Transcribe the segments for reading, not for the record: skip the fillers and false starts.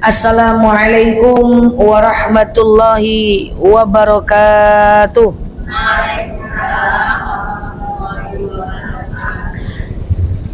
Assalamualaikum warahmatullahi wabarakatuh.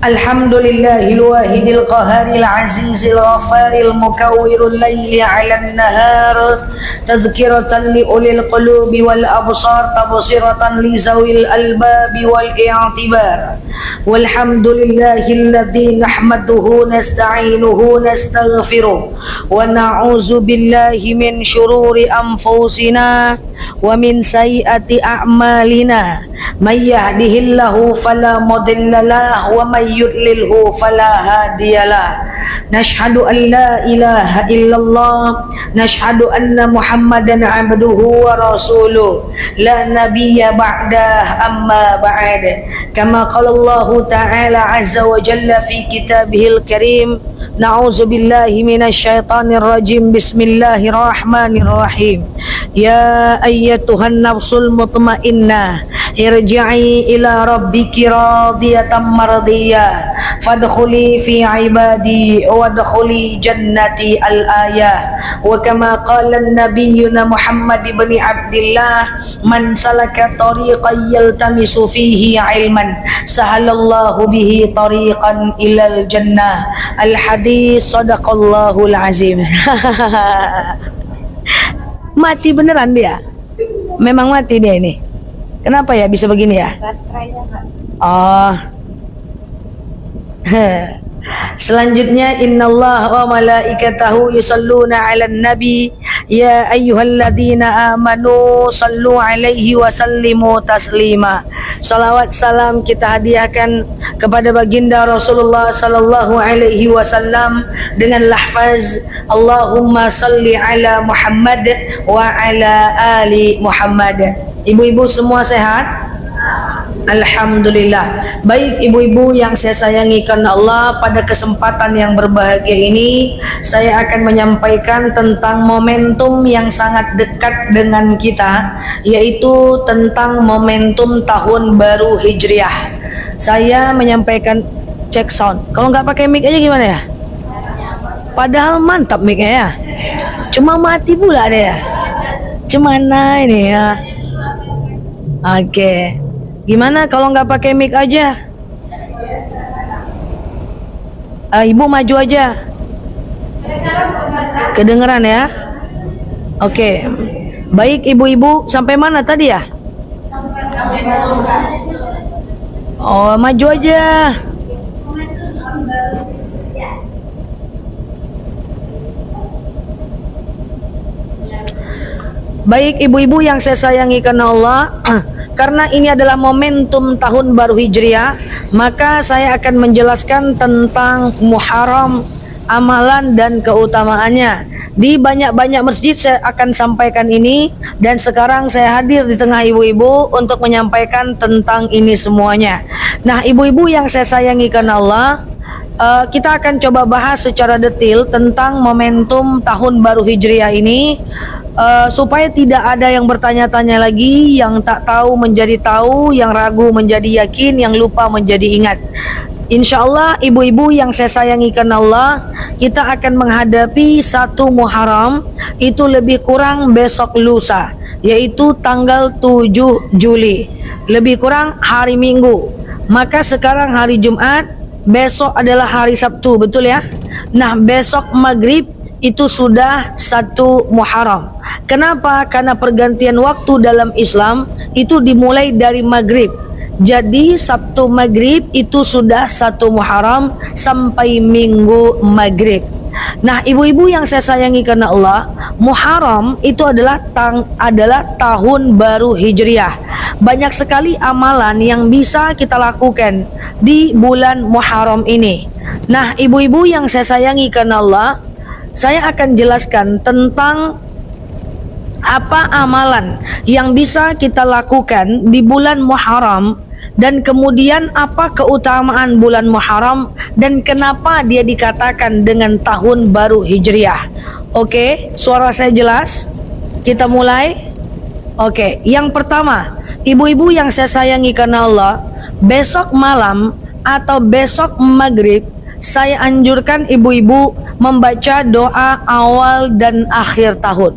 Alhamdulillahil wahidil qaharil azizil ghafaril mukawwirul laili 'alan nahar tadhkiratan li ulil qulubi wal absar tabsiratan li zawil albabi wal i'tibar. Walhamdulillahilladzi nahmaduhu nasta'inuhu nastaghfiruh wa na'udzu billahi min syururi anfusina wa min sayyiati a'malina. May yahdihillahu fala mudilla lahu wa may yudlilhu fala hadiyalah. Nashhadu an la ilaha illallah, nashhadu anna Muhammadan abduhu wa rasuluh, la nabiyya ba'dah, amma ba'd. Kama qala Allah ta'ala azza wa jalla fi kitabihil karim, na'udzu billahi minasyaitonir rajim. Bismillahirrahmanirrahim. Ya ayyatuhan nafsul mutmainnah, irji'i ila rabbiki radiyatan mardiyah, fadkhuli fi ibadi wadkhuli jannati al-ayah. Wa kama qala nabiyyuna Muhammad ibn Abdillah, man salaka tariqan yaltamisu fihi ilman sahalallahu bihi tariqan ilal jannah. Al-hadis sadaqallahul azim. Mati beneran dia? Memang mati dia ini. Kenapa ya bisa begini ya? Baterainya, Pak. Oh. Selanjutnya, innallaha wa malaikatahu yusalluna 'alan nabi ya ayyuhalladzina amanu sallu 'alaihi wa sallimu taslima. Salawat salam kita hadiahkan kepada baginda Rasulullah sallallahu alaihi wasallam dengan lafaz Allahumma salli ala Muhammad wa ala ali Muhammad. Ibu-ibu semua sehat? Alhamdulillah. Baik ibu-ibu yang saya sayangi karena Allah, pada kesempatan yang berbahagia ini saya akan menyampaikan tentang momentum yang sangat dekat dengan kita, yaitu tentang momentum tahun baru Hijriah. Saya menyampaikan cek sound. Kalau nggak pakai mic aja gimana ya? Padahal mantap mic-nya ya. Cuma mati pula deh ya. Cemana ini ya? Oke. Gimana kalau nggak pakai mic aja? Ibu maju aja. Kedengeran ya? Oke. Baik ibu-ibu, sampai mana tadi ya? Oh, maju aja. Baik ibu-ibu yang saya sayangi karena Allah, karena ini adalah momentum tahun baru Hijriah, maka saya akan menjelaskan tentang Muharram, amalan dan keutamaannya. Di banyak-banyak masjid saya akan sampaikan ini, dan sekarang saya hadir di tengah ibu-ibu untuk menyampaikan tentang ini semuanya. Nah, ibu-ibu yang saya sayangi karena Allah, kita akan coba bahas secara detail tentang momentum tahun baru Hijriah ini, supaya tidak ada yang bertanya-tanya lagi, yang tak tahu menjadi tahu, yang ragu menjadi yakin, yang lupa menjadi ingat. Insya Allah ibu-ibu yang saya sayangi karena Allah, kita akan menghadapi 1 Muharram, itu lebih kurang besok lusa, yaitu tanggal 7 Juli, lebih kurang hari Minggu. Maka sekarang hari Jumat, besok adalah hari Sabtu, betul ya? Nah, besok maghrib itu sudah 1 Muharram. Kenapa? Karena pergantian waktu dalam Islam itu dimulai dari maghrib. Jadi Sabtu maghrib itu sudah 1 Muharram sampai Minggu maghrib. Nah, ibu-ibu yang saya sayangi karena Allah, Muharram itu adalah tahun baru Hijriah. Banyak sekali amalan yang bisa kita lakukan di bulan Muharram ini. Nah, ibu-ibu yang saya sayangi karena Allah, saya akan jelaskan tentang apa amalan yang bisa kita lakukan di bulan Muharram, dan kemudian apa keutamaan bulan Muharram, dan kenapa dia dikatakan dengan tahun baru Hijriah. Oke, suara saya jelas? Kita mulai. Oke, yang pertama, ibu-ibu yang saya sayangi karena Allah, besok malam atau besok maghrib saya anjurkan ibu-ibu membaca doa awal dan akhir tahun.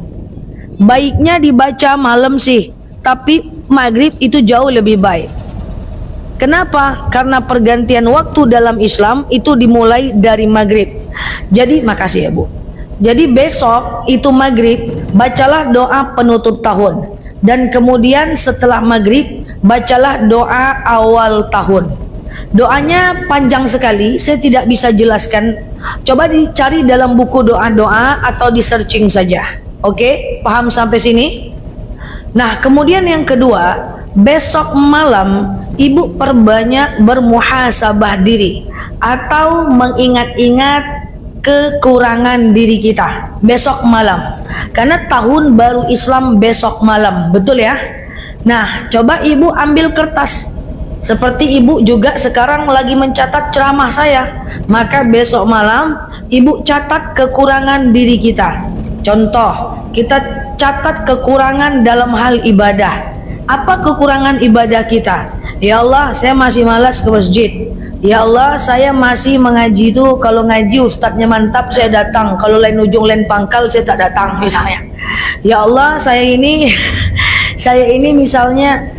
Baiknya dibaca malam sih, tapi maghrib itu jauh lebih baik. Kenapa? Karena pergantian waktu dalam Islam itu dimulai dari maghrib. Jadi makasih ya Bu. Jadi besok itu maghrib bacalah doa penutup tahun, dan kemudian setelah maghrib bacalah doa awal tahun. Doanya panjang sekali, saya tidak bisa jelaskan. Coba dicari dalam buku doa-doa atau di searching saja. Oke, paham sampai sini? Nah, kemudian yang kedua, besok malam ibu perbanyak bermuhasabah diri atau mengingat-ingat kekurangan diri kita besok malam, karena tahun baru Islam besok malam, betul ya? Nah, coba ibu ambil kertas seperti ibu juga sekarang lagi mencatat ceramah saya, maka besok malam ibu catat kekurangan diri kita. Contoh, kita catat kekurangan dalam hal ibadah. Apa kekurangan ibadah kita? Ya Allah, saya masih malas ke masjid. Ya Allah, saya masih mengaji itu, kalau ngaji ustadznya mantap saya datang, kalau lain ujung lain pangkal saya tak datang misalnya. Ya Allah, saya ini misalnya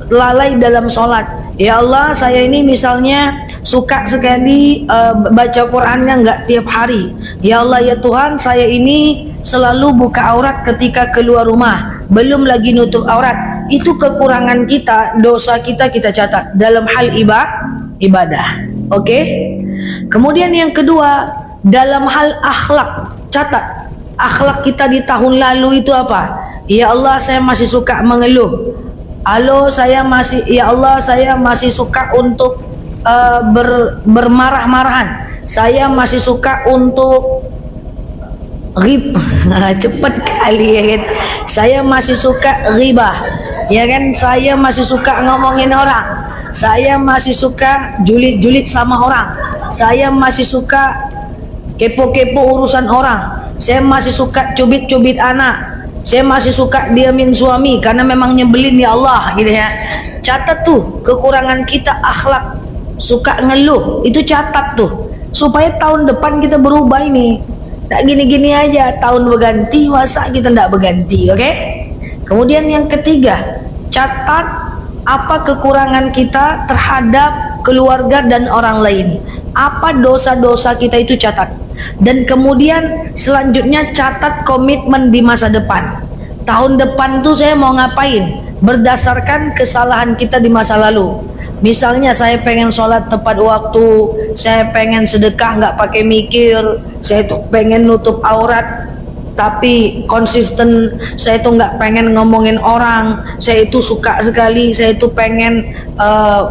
lalai dalam sholat. Ya Allah, saya ini misalnya suka sekali baca Qurannya nggak tiap hari. Ya Allah ya Tuhan, saya ini selalu buka aurat ketika keluar rumah, belum lagi nutup aurat. Itu kekurangan kita, dosa kita catat dalam hal ibadah. Oke? Kemudian yang kedua, dalam hal akhlak, catat akhlak kita di tahun lalu itu apa? Ya Allah, saya masih suka mengeluh. Ya Allah, saya masih suka untuk bermarah-marahan. Saya masih suka untuk cepet kali ya kan? Saya masih suka ghibah, ya kan? Saya masih suka ngomongin orang. Saya masih suka julid-julid sama orang. Saya masih suka kepo-kepo urusan orang. Saya masih suka cubit-cubit anak. Saya masih suka diamin suami karena memang nyebelin ya Allah gitu ya. Catat tuh kekurangan kita akhlak, suka ngeluh, itu catat tuh supaya tahun depan kita berubah ini. Tak gini-gini aja, tahun berganti masa kita tidak berganti, oke? Kemudian yang ketiga, catat apa kekurangan kita terhadap keluarga dan orang lain. Apa dosa-dosa kita itu catat. Dan kemudian selanjutnya catat komitmen di masa depan. Tahun depan tuh saya mau ngapain berdasarkan kesalahan kita di masa lalu. Misalnya saya pengen sholat tepat waktu, saya pengen sedekah nggak pakai mikir, saya tuh pengen nutup aurat tapi konsisten, saya tuh nggak pengen ngomongin orang, saya itu suka sekali, saya itu pengen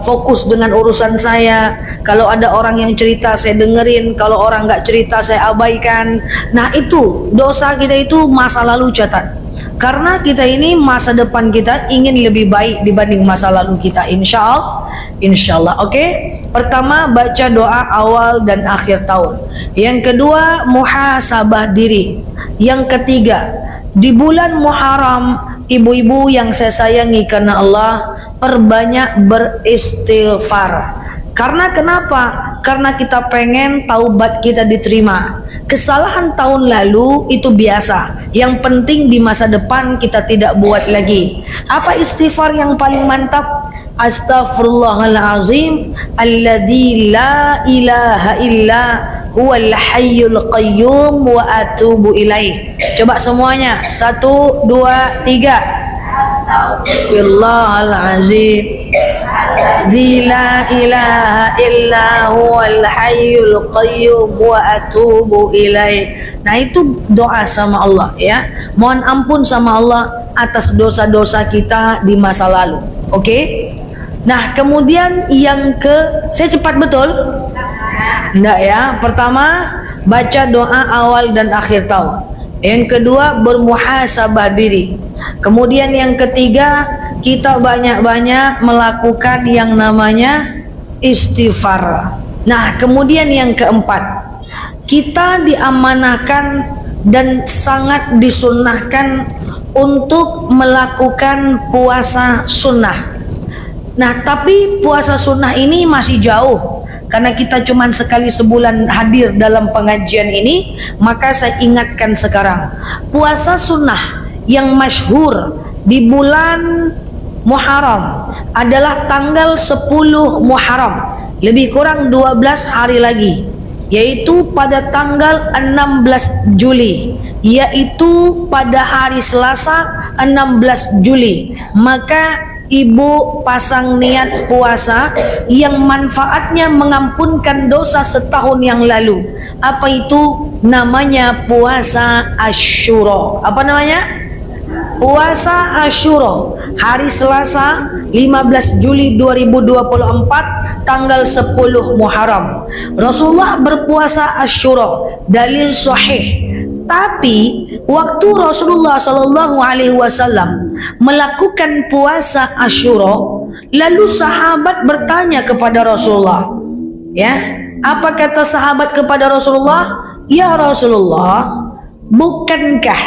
fokus dengan urusan saya. Kalau ada orang yang cerita saya dengerin, kalau orang nggak cerita saya abaikan. Nah itu dosa kita itu masa lalu catat, karena kita ini masa depan kita ingin lebih baik dibanding masa lalu kita, insya Allah. Oke? Pertama, baca doa awal dan akhir tahun. Yang kedua, muhasabah diri. Yang ketiga, di bulan Muharram, ibu-ibu yang saya sayangi karena Allah, perbanyak beristighfar. Karena kenapa? Karena kita pengen taubat kita diterima. Kesalahan tahun lalu itu biasa. Yang penting di masa depan kita tidak buat lagi. Apa istighfar yang paling mantap? Astaghfirullahalazim alladzi la ilaha illa huwal hayyul qayyum wa atubu ilaih. Coba semuanya. 1, 2, 3. Astaghfirullahalazim la ilaha illa huwal hayyul qayyum wa atubu ilaih. Nah itu doa sama Allah ya. Mohon ampun sama Allah atas dosa-dosa kita di masa lalu. Oke? Nah kemudian saya cepat betul? Enggak ya. Pertama, baca doa awal dan akhir tahun. Yang kedua, bermuhasabah diri. Kemudian yang ketiga, kita banyak-banyak melakukan yang namanya istighfar. Nah kemudian yang keempat, kita diamanahkan dan sangat disunnahkan untuk melakukan puasa sunnah. Nah tapi puasa sunnah ini masih jauh. karena kita cuma sekali sebulan hadir dalam pengajian ini, maka saya ingatkan sekarang, puasa sunnah yang masyhur di bulan Muharram adalah tanggal 10 Muharram, lebih kurang 12 hari lagi, yaitu pada tanggal 16 Juli, yaitu pada hari Selasa 16 Juli. Maka ibu pasang niat puasa yang manfaatnya mengampunkan dosa setahun yang lalu. Apa itu? Namanya puasa Asyura. Apa namanya? Puasa Asyura, hari Selasa 15 Juli 2024, tanggal 10 Muharram. Rasulullah berpuasa Asyura, dalil sahih. Tapi waktu Rasulullah Shallallahu Alaihi Wasallam melakukan puasa Asyura, lalu sahabat bertanya kepada Rasulullah, ya, apa kata sahabat kepada Rasulullah? Ya Rasulullah, bukankah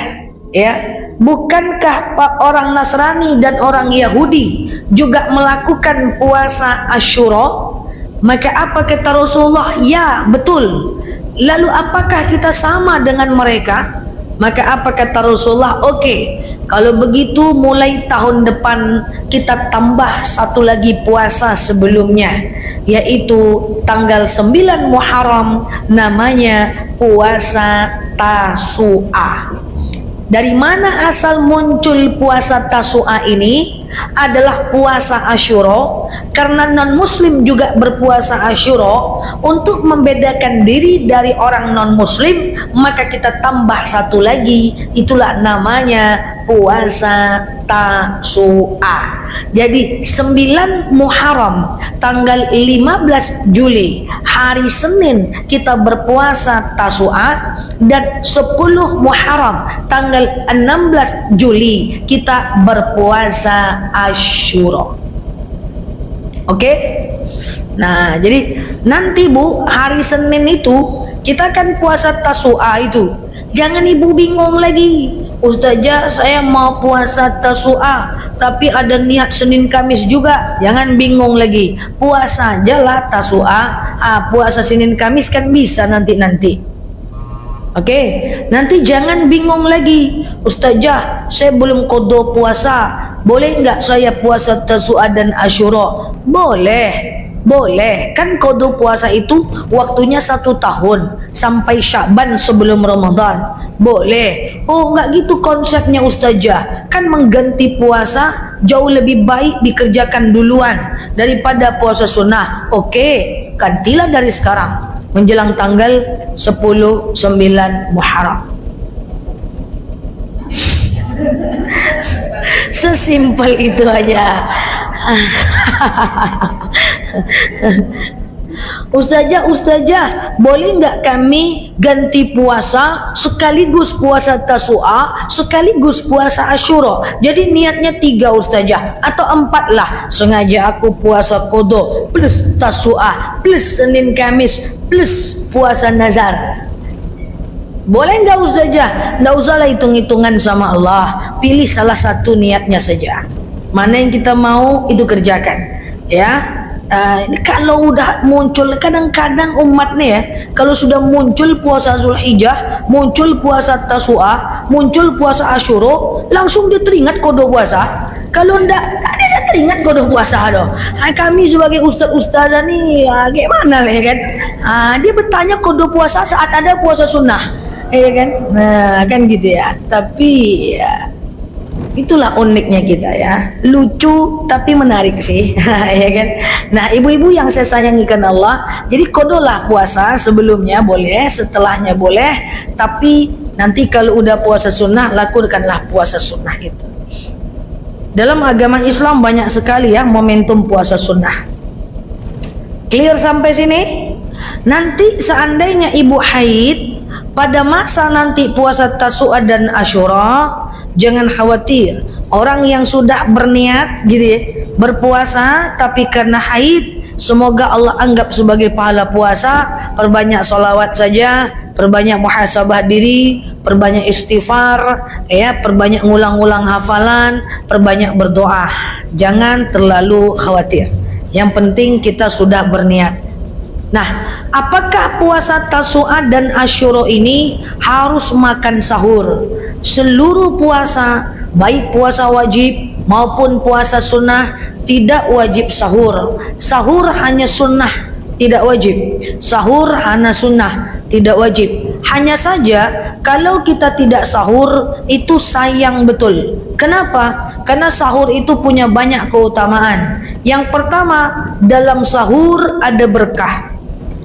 orang Nasrani dan orang Yahudi juga melakukan puasa Asyura? Maka apa kata Rasulullah? Ya, betul. Lalu apakah kita sama dengan mereka? Maka apa kata Rasulullah? Oke, kalau begitu mulai tahun depan kita tambah satu lagi puasa sebelumnya, yaitu tanggal 9 Muharram, namanya puasa Tasu'a. Dari mana asal muncul puasa Tasu'a ini? Adalah puasa Asyura, karena non-muslim juga berpuasa Asyura. Untuk membedakan diri dari orang non-muslim, maka kita tambah satu lagi, itulah namanya puasa Tasu'a. Jadi 9 Muharram tanggal 15 Juli hari Senin kita berpuasa Tasu'a, dan 10 Muharram tanggal 16 Juli kita berpuasa Asyura. Oke? Nah, jadi nanti Bu, hari Senin itu kita kan puasa Tasu'a itu. Jangan ibu bingung lagi, Ustazah saya mau puasa Tasu'a tapi ada niat Senin Kamis juga. Jangan bingung lagi, puasa aja lah Tasu'a. Puasa Senin Kamis kan bisa nanti. Oke, nanti jangan bingung lagi, Ustazah saya belum qada puasa, boleh nggak saya puasa Tasu'a dan Asyura? Boleh, kan qada puasa itu waktunya 1 tahun sampai Sya'ban sebelum Ramadan. Boleh. Oh, nggak gitu konsepnya Ustazah, kan mengganti puasa jauh lebih baik dikerjakan duluan daripada puasa sunnah. Oke, gantilah dari sekarang menjelang tanggal 10/9 Muharram. Sesimpel itu aja. Ustazah, boleh nggak kami ganti puasa sekaligus puasa Tasu'a sekaligus puasa Asyura? Jadi niatnya 3 Ustazah, atau 4 lah. Sengaja aku puasa qada plus Tasu'a plus Senin Kamis plus puasa nazar. Boleh nggak Ustazah? Nggak usahlah hitung-hitungan sama Allah, pilih salah satu niatnya saja. Mana yang kita mau itu kerjakan, ya. Kalau udah muncul, kadang-kadang umat nih ya, kalau sudah muncul puasa Zulhijjah, muncul puasa Tasu'a, muncul puasa Asyura, langsung dia teringat qada puasa. Kalau enggak dia teringat qada puasa doh. Kami sebagai ustaz-ustazah nih, gimana ya kan? Dia bertanya qada puasa saat ada puasa sunnah, ya kan? Nah, kan gitu ya. Tapi ya, itulah uniknya kita ya, lucu tapi menarik sih. Ya kan? Nah, ibu-ibu yang saya sayangi karena Allah, jadi kodolah puasa sebelumnya boleh, setelahnya boleh, tapi nanti kalau udah puasa sunnah, lakukanlah puasa sunnah itu. Dalam agama Islam banyak sekali ya momentum puasa sunnah. Clear sampai sini? Nanti seandainya ibu haid pada masa nanti puasa Tasu'a dan Asyura, jangan khawatir. Orang yang sudah berniat gitu ya, berpuasa tapi karena haid, semoga Allah anggap sebagai pahala puasa. Perbanyak sholawat saja, perbanyak muhasabah diri, perbanyak istighfar, ya, perbanyak ngulang-ngulang hafalan, perbanyak berdoa. Jangan terlalu khawatir. Yang penting kita sudah berniat. Nah, apakah puasa Tasu'a dan Asyura ini harus makan sahur? Seluruh puasa, baik puasa wajib maupun puasa sunnah, tidak wajib sahur. Sahur hanya sunnah, tidak wajib. Sahur hanya sunnah, tidak wajib. Hanya saja kalau kita tidak sahur itu sayang betul. Kenapa? Karena sahur itu punya banyak keutamaan. Yang pertama, dalam sahur ada berkah.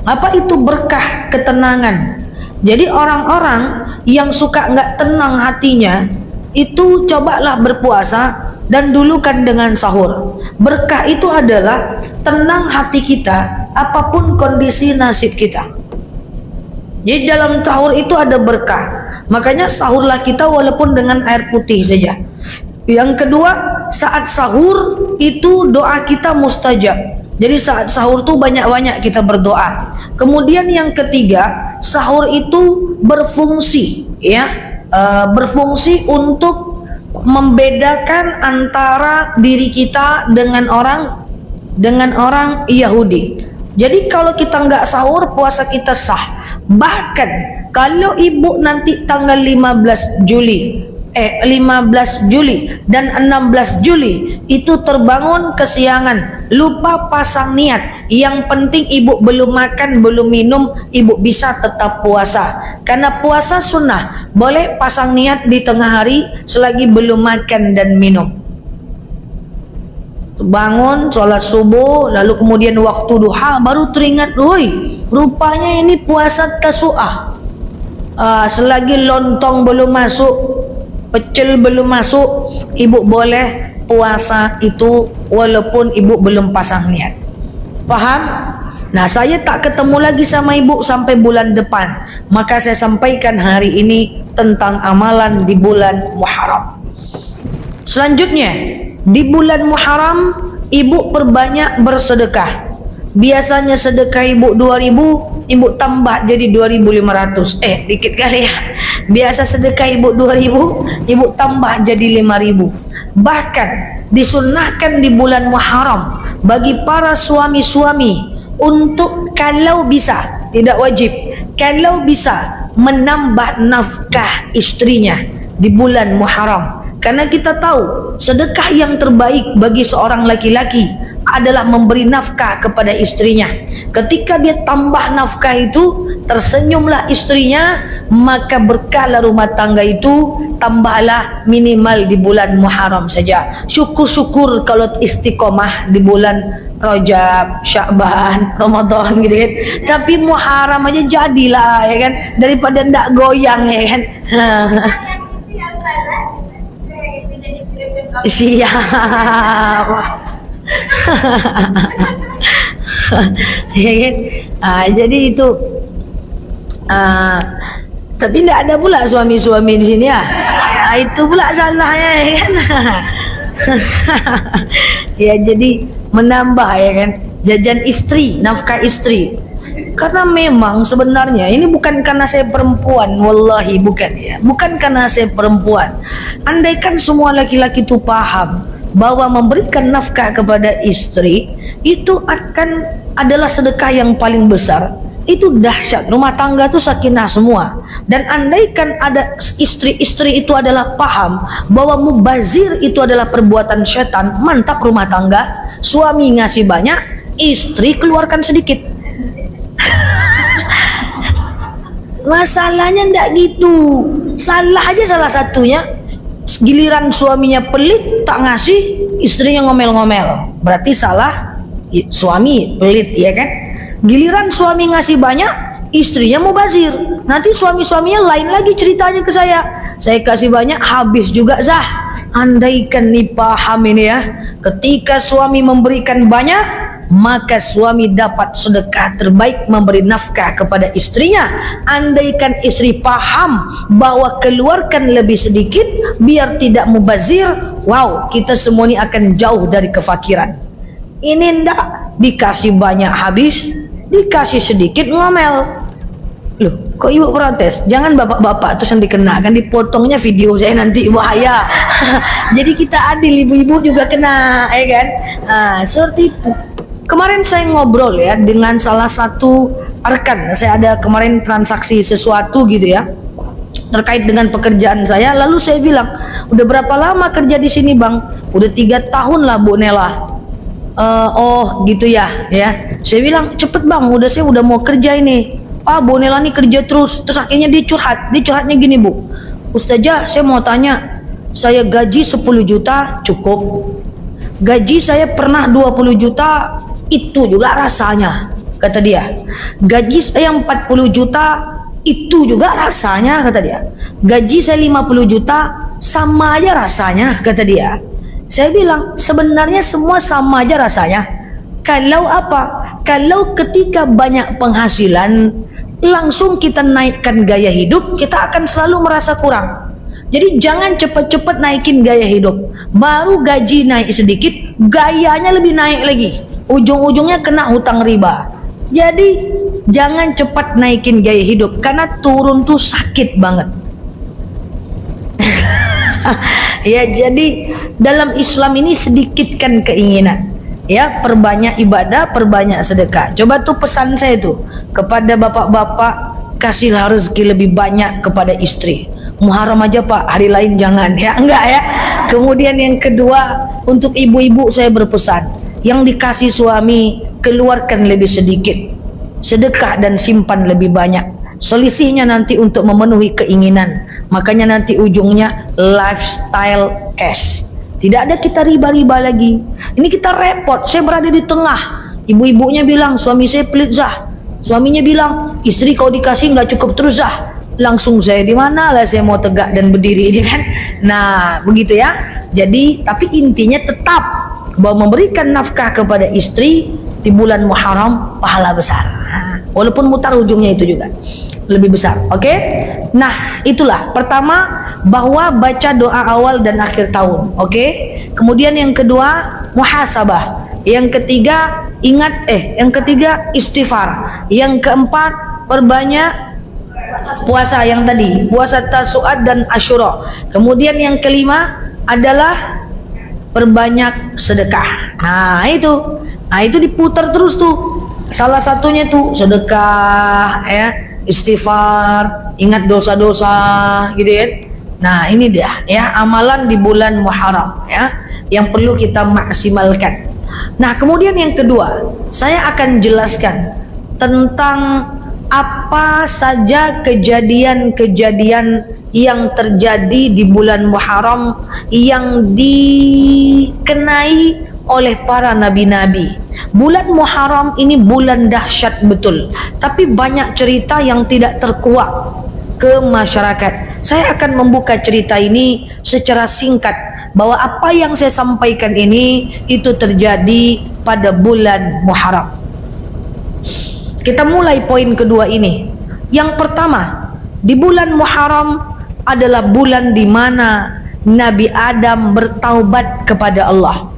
Apa itu berkah? Ketenangan. Jadi orang-orang yang suka nggak tenang hatinya, itu cobalah berpuasa dan dulukan dengan sahur. Berkah itu adalah tenang hati kita apapun kondisi nasib kita. Jadi dalam sahur itu ada berkah. Makanya sahurlah kita walaupun dengan air putih saja. Yang kedua, saat sahur itu doa kita mustajab. Jadi saat sahur tuh banyak-banyak kita berdoa. Kemudian yang ketiga, sahur itu berfungsi, ya, berfungsi untuk membedakan antara diri kita dengan orang Yahudi. Jadi kalau kita nggak sahur, puasa kita sah. Bahkan kalau ibu nanti tanggal 15 Juli dan 16 Juli itu terbangun kesiangan, lupa pasang niat. Yang penting ibu belum makan, belum minum, ibu bisa tetap puasa. Karena puasa sunnah, boleh pasang niat di tengah hari selagi belum makan dan minum. Bangun, sholat subuh, lalu kemudian waktu duha, baru teringat, woi, rupanya ini puasa Tasu'ah. Selagi lontong belum masuk, pecel belum masuk, ibu boleh puasa itu walaupun ibu belum pasang niat. Paham? Nah, saya tak ketemu lagi sama ibu sampai bulan depan. Maka saya sampaikan hari ini tentang amalan di bulan Muharram. Selanjutnya, di bulan Muharram ibu perbanyak bersedekah. Biasanya sedekah ibu 2.000, ibu tambah jadi 2.500. Dikit kali ya. Biasa sedekah ibu 2.000, ibu tambah jadi 5.000. Bahkan disunnahkan di bulan Muharram bagi para suami-suami untuk kalau bisa, tidak wajib, kalau bisa menambah nafkah istrinya di bulan Muharram. Karena kita tahu sedekah yang terbaik bagi seorang laki-laki adalah memberi nafkah kepada istrinya. Ketika dia tambah nafkah itu, tersenyumlah istrinya, maka berkahlah rumah tangga itu, tambahlah minimal di bulan Muharram saja. Syukur-syukur kalau istiqomah di bulan Rajab, Sya'ban, Ramadan gitu kan. Tapi Muharram aja jadilah, ya kan, daripada ndak goyang, ya kan. Siap. Ya kan? Jadi itu tapi tidak ada pula suami-suami di sini ya. Itu pula salahnya, ya kan. Ya, jadi menambah, ya kan, jajan istri, nafkah istri. Karena memang sebenarnya ini bukan karena saya perempuan, wallahi bukan, ya, bukan karena saya perempuan. Andaikan semua laki-laki itu paham bahwa memberikan nafkah kepada istri itu adalah sedekah yang paling besar, itu dahsyat. Rumah tangga itu sakinah semua. Dan andaikan ada istri-istri itu adalah paham bahwa mubazir itu adalah perbuatan setan, mantap rumah tangga. Suami ngasih banyak, istri keluarkan sedikit. Masalahnya ndak gitu. Salah aja salah satunya. Giliran suaminya pelit tak ngasih, istrinya ngomel-ngomel. Berarti salah suami pelit, ya kan? Giliran suami ngasih banyak, istrinya mubazir. Nanti suami-suaminya lain lagi ceritanya ke saya. Saya kasih banyak, habis juga Zah. Andaikan nih paham ini ya. Ketika suami memberikan banyak, maka suami dapat sedekah terbaik memberi nafkah kepada istrinya. Andaikan istri paham bahwa keluarkan lebih sedikit biar tidak mubazir, wow, kita semua ini akan jauh dari kefakiran. Ini ndak, dikasih banyak habis, dikasih sedikit ngomel. Loh, kok ibu protes? Jangan bapak-bapak terus yang dikenakan, dipotongnya video saya nanti bahaya. Jadi kita adil, ibu-ibu juga kena, ya kan? Seperti itu. Kemarin saya ngobrol ya dengan salah satu rekan. Saya ada kemarin transaksi sesuatu gitu ya, terkait dengan pekerjaan saya. Lalu saya bilang, udah berapa lama kerja di sini bang? Udah 3 tahun lah Bu Nela. Oh gitu ya. Saya bilang cepet bang, saya udah mau kerja ini. Bu Nela nih kerja terus. Terus akhirnya dia curhatnya gini Bu, Ustazah saya mau tanya, saya gaji 10 juta cukup, gaji saya pernah 20 juta itu juga rasanya, kata dia. Gaji saya 40 juta itu juga rasanya, kata dia. Gaji saya 50 juta sama aja rasanya, kata dia. Saya bilang sebenarnya semua sama aja rasanya. Kalau apa? Kalau ketika banyak penghasilan langsung kita naikkan gaya hidup, kita akan selalu merasa kurang. Jadi jangan cepat-cepat naikin gaya hidup. Baru gaji naik sedikit, gayanya lebih naik lagi. Ujung-ujungnya kena hutang riba. Jadi jangan cepat naikin gaya hidup, karena turun tuh sakit banget. Ya, jadi dalam Islam ini sedikitkan keinginan. Ya, perbanyak ibadah, perbanyak sedekah. Coba tuh pesan saya tuh kepada bapak-bapak, kasihlah rezeki lebih banyak kepada istri. Muharram aja Pak, hari lain jangan ya, enggak ya. Kemudian yang kedua, untuk ibu-ibu saya berpesan, yang dikasih suami keluarkan lebih sedikit, sedekah dan simpan lebih banyak. Selisihnya nanti untuk memenuhi keinginan, makanya nanti ujungnya lifestyle cash. Tidak ada kita riba-riba lagi. Ini kita repot. Saya berada di tengah. Ibu-ibunya bilang suami saya pelit Zah, suaminya bilang istri kau dikasih nggak cukup terus Zah. Langsung saya di mana lah saya mau tegak dan berdiri ini kan. Nah begitu ya. Jadi tapi intinya tetap bahwa memberikan nafkah kepada istri di bulan Muharram pahala besar. Walaupun mutar ujungnya itu juga lebih besar. Oke? Nah, itulah pertama, bahwa baca doa awal dan akhir tahun. Oke? Kemudian yang kedua, muhasabah. Yang ketiga, yang ketiga istighfar. Yang keempat, perbanyak puasa yang tadi, puasa Tasu'at dan Asyura. Kemudian yang kelima adalah perbanyak sedekah. Nah, itu diputar terus tuh. Salah satunya tuh sedekah, ya, istighfar, ingat dosa-dosa, gitu ya. Nah, ini dia ya amalan di bulan Muharram ya yang perlu kita maksimalkan. Nah, kemudian yang kedua, saya akan jelaskan tentang apa saja kejadian-kejadian yang terjadi di bulan Muharram yang dikenai oleh para nabi-nabi. Bulan Muharram ini bulan dahsyat betul, tapi banyak cerita yang tidak terkuak ke masyarakat. Saya akan membuka cerita ini secara singkat, bahwa apa yang saya sampaikan ini itu terjadi pada bulan Muharram. Kita mulai poin kedua ini. Yang pertama, di bulan Muharram adalah bulan di mana Nabi Adam bertaubat kepada Allah.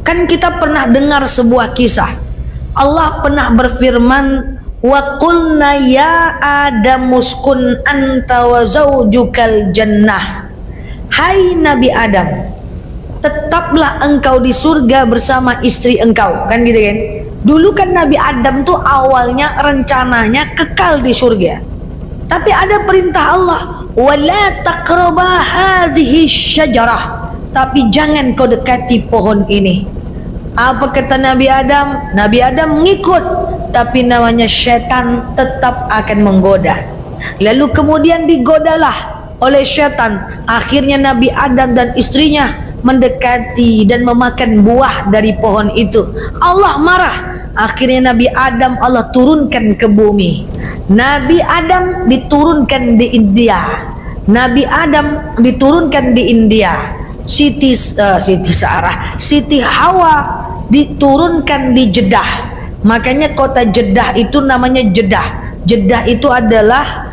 Kan kita pernah dengar sebuah kisah. Allah pernah berfirman, wa qulna ya Adamu uskun anta wa zawjukal jannah. Hai Nabi Adam, tetaplah engkau di surga bersama istri engkau. Kan gitu kan. Dulu kan Nabi Adam tuh awalnya rencananya kekal di surga. Tapi ada perintah Allah, wala taqraba hadhihi syajarah. Tapi jangan kau dekati pohon ini. Apa kata Nabi Adam? Nabi Adam mengikut, tapi namanya syaitan tetap akan menggoda. Lalu kemudian digodalah oleh syaitan. Akhirnya Nabi Adam dan istrinya mendekati dan memakan buah dari pohon itu. Allah marah. Akhirnya Nabi Adam Allah turunkan ke bumi. Nabi Adam diturunkan di India. Nabi Adam diturunkan di India. Siti Hawa diturunkan di Jeddah. Makanya kota Jeddah itu namanya Jeddah. Jeddah itu adalah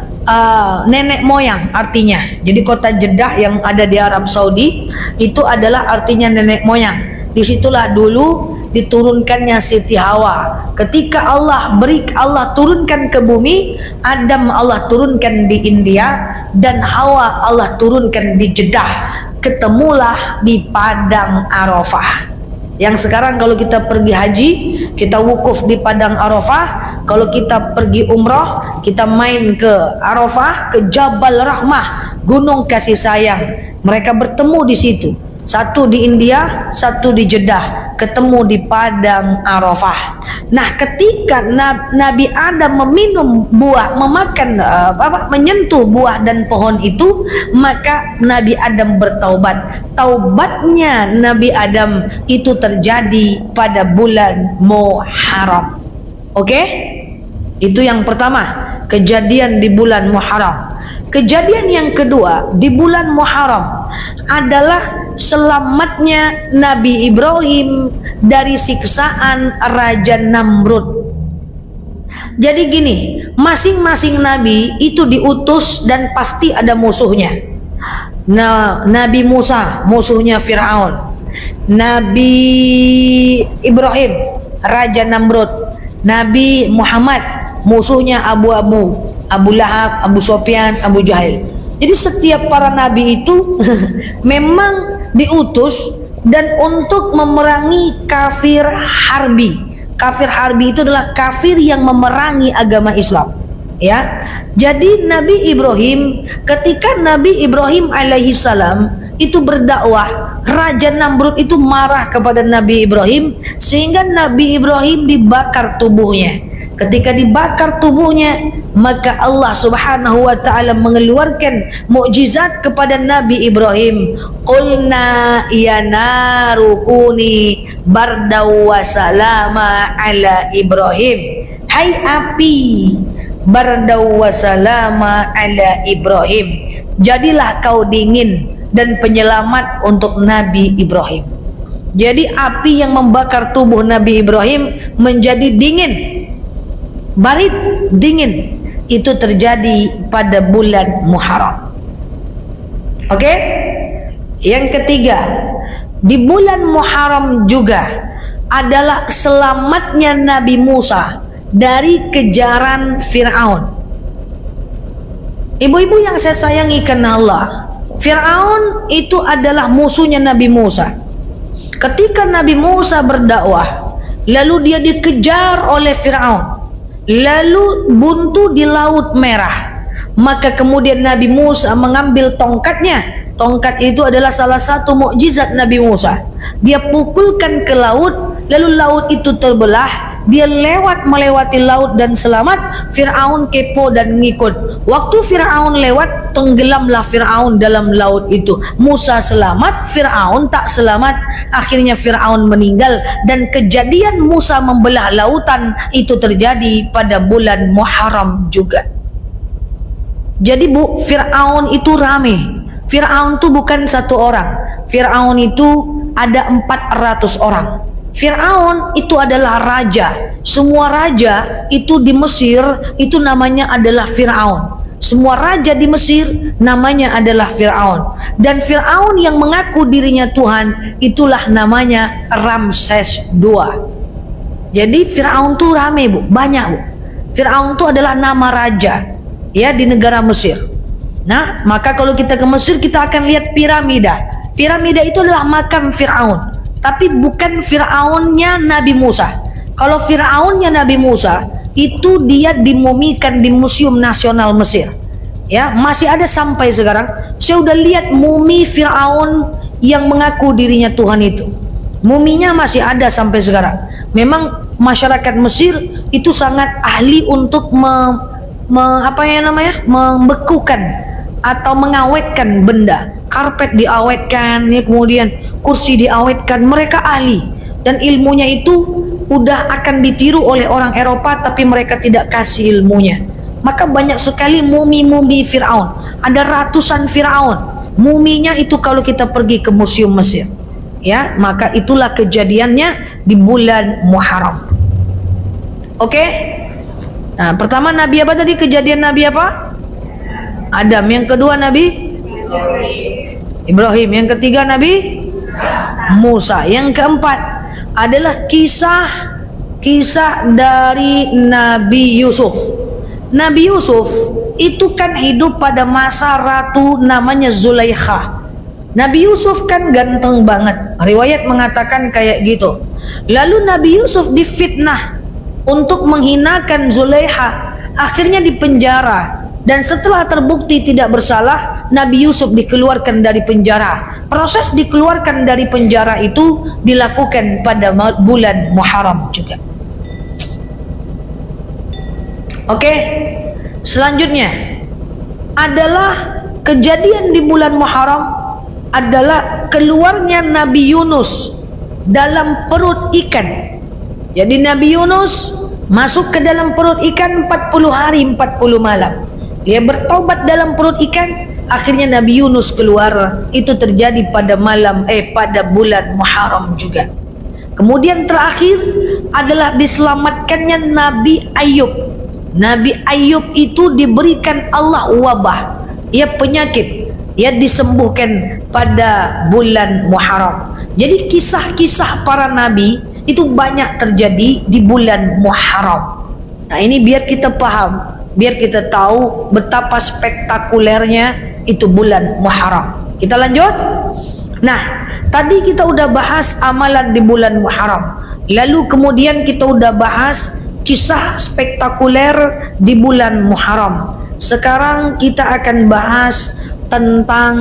nenek moyang artinya. Jadi kota Jeddah yang ada di Arab Saudi itu adalah artinya nenek moyang. Disitulah dulu diturunkannya Siti Hawa. Ketika Allah turunkan ke bumi, Adam Allah turunkan di India dan Hawa Allah turunkan di Jeddah. Ketemulah di padang Arafah. Yang sekarang kalau kita pergi haji, kita wukuf di Padang Arafah. Kalau kita pergi umrah, kita main ke Arafah, ke Jabal Rahmah, Gunung Kasih Sayang. Mereka bertemu di situ. Satu di India, satu di Jeddah, ketemu di Padang Arafah. Nah, ketika Nabi Adam meminum buah, menyentuh buah dan pohon itu, maka Nabi Adam bertaubat. Taubatnya Nabi Adam itu terjadi pada bulan Muharram. Oke? Itu yang pertama, kejadian di bulan Muharram. Kejadian yang kedua di bulan Muharram adalah selamatnya Nabi Ibrahim dari siksaan Raja Namrud. Jadi gini, masing-masing nabi itu diutus dan pasti ada musuhnya. Nah, Nabi Musa musuhnya Fir'aun, Nabi Ibrahim Raja Namrud, Nabi Muhammad musuhnya Abu Lahab, Abu Sufyan, Abu Jahil. Jadi setiap para nabi itu memang diutus dan untuk memerangi kafir harbi. Kafir harbi itu adalah kafir yang memerangi agama Islam. Ya. Jadi Nabi Ibrahim, ketika Nabi Ibrahim alaihissalam itu berdakwah, Raja Namrud itu marah kepada Nabi Ibrahim sehingga Nabi Ibrahim dibakar tubuhnya. Ketika dibakar tubuhnya, maka Allah Subhanahu wa taala mengeluarkan mukjizat kepada Nabi Ibrahim. Qulna ya naru kuni bardaw wa salama ala Ibrahim. Hai api, bardaw wa salama ala Ibrahim. Jadilah kau dingin dan penyelamat untuk Nabi Ibrahim. Jadi api yang membakar tubuh Nabi Ibrahim menjadi dingin. Barit, dingin. Itu terjadi pada bulan Muharram. Oke? Yang ketiga, di bulan Muharram juga adalah selamatnya Nabi Musa dari kejaran Fir'aun. Ibu-ibu yang saya sayangi karena Allah, Fir'aun itu adalah musuhnya Nabi Musa. Ketika Nabi Musa berdakwah, lalu dia dikejar oleh Fir'aun, lalu buntu di Laut Merah. Maka kemudian Nabi Musa mengambil tongkatnya. Tongkat itu adalah salah satu mukjizat Nabi Musa. Dia pukulkan ke laut, lalu laut itu terbelah. Dia melewati laut dan selamat. Fir'aun kepo dan ngikut. Waktu Fir'aun lewat, tenggelamlah Fir'aun dalam laut itu. Musa selamat, Fir'aun tak selamat. Akhirnya Fir'aun meninggal. Dan kejadian Musa membelah lautan itu terjadi pada bulan Muharram juga. Jadi Bu, Fir'aun itu rame. Fir'aun itu bukan satu orang. Fir'aun itu ada 400 orang. Fir'aun itu adalah raja. Semua raja itu di Mesir itu namanya adalah Fir'aun. Semua raja di Mesir namanya adalah Fir'aun. Dan Fir'aun yang mengaku dirinya Tuhan itulah namanya Ramses II. Jadi Fir'aun itu rame Bu, banyak Bu. Fir'aun itu adalah nama raja ya di negara Mesir. Nah, maka kalau kita ke Mesir kita akan lihat piramida. Piramida itu adalah makam Fir'aun. Tapi bukan Fir'aunnya Nabi Musa. Kalau Fir'aunnya Nabi Musa itu dia dimumikan di Museum Nasional Mesir. Ya, masih ada sampai sekarang. Saya udah lihat mumi Fir'aun yang mengaku dirinya Tuhan itu. Muminya masih ada sampai sekarang. Memang masyarakat Mesir itu sangat ahli untuk membekukan atau mengawetkan benda. Karpet diawetkan, ya, kemudian kursi diawetkan. Mereka ahli dan ilmunya itu udah akan ditiru oleh orang Eropa, tapi mereka tidak kasih ilmunya. Maka banyak sekali mumi-mumi Fir'aun. Ada ratusan Fir'aun. Muminya itu kalau kita pergi ke Museum Mesir. Ya, maka itulah kejadiannya di bulan Muharram. Oke? Nah, pertama Nabi apa tadi? Kejadian Nabi apa? Adam. Yang kedua Nabi Ibrahim. Yang ketiga Nabi Musa. Yang keempat adalah kisah dari Nabi Yusuf. Nabi Yusuf itu kan hidup pada masa ratu namanya Zulaikha. Nabi Yusuf kan ganteng banget. Riwayat mengatakan kayak gitu. Lalu Nabi Yusuf difitnah untuk menghinakan Zulaiha. Akhirnya dipenjara. Dan setelah terbukti tidak bersalah, Nabi Yusuf dikeluarkan dari penjara. Proses dikeluarkan dari penjara itu dilakukan pada bulan Muharram juga. Oke, selanjutnya adalah kejadian di bulan Muharram adalah keluarnya Nabi Yunus dalam perut ikan. Jadi Nabi Yunus masuk ke dalam perut ikan 40 hari 40 malam. Dia bertaubat dalam perut ikan, akhirnya Nabi Yunus keluar. Itu terjadi pada pada bulan Muharram juga. Kemudian terakhir adalah diselamatkannya Nabi Ayub. Nabi Ayub itu diberikan Allah wabah, ia penyakit, ia disembuhkan pada bulan Muharram. Jadi kisah-kisah para nabi itu banyak terjadi di bulan Muharram. Nah, ini biar kita paham, biar kita tahu betapa spektakulernya itu bulan Muharram. Kita lanjut. Nah, tadi kita udah bahas amalan di bulan Muharram. Lalu kemudian kita udah bahas kisah spektakuler di bulan Muharram. Sekarang kita akan bahas tentang